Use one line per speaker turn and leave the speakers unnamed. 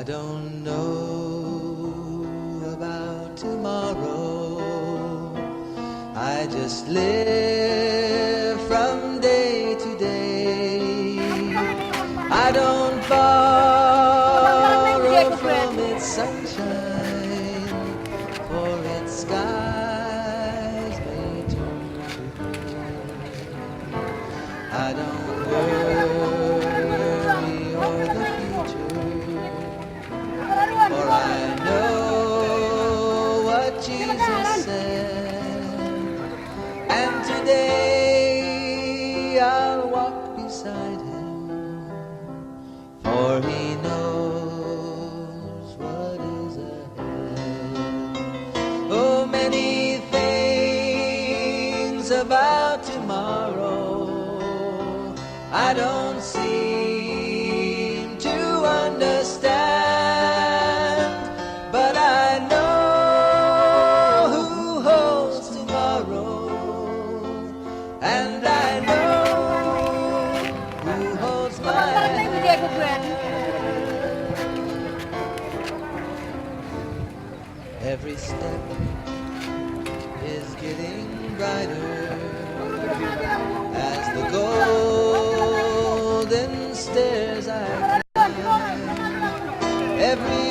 I don't know about tomorrow. I just live from day to day. I don't borrow from its sunshine, for its skies may turn to gray. I don't worry o'er the future, for I know what Jesus said, and today I'll walk beside him, for he knows what is ahead. Oh, many things about tomorrow I don't seem to understand, but I know who holds tomorrow, and I know who holds my hand. Every step is getting brighter as the golden stairs I climb. Every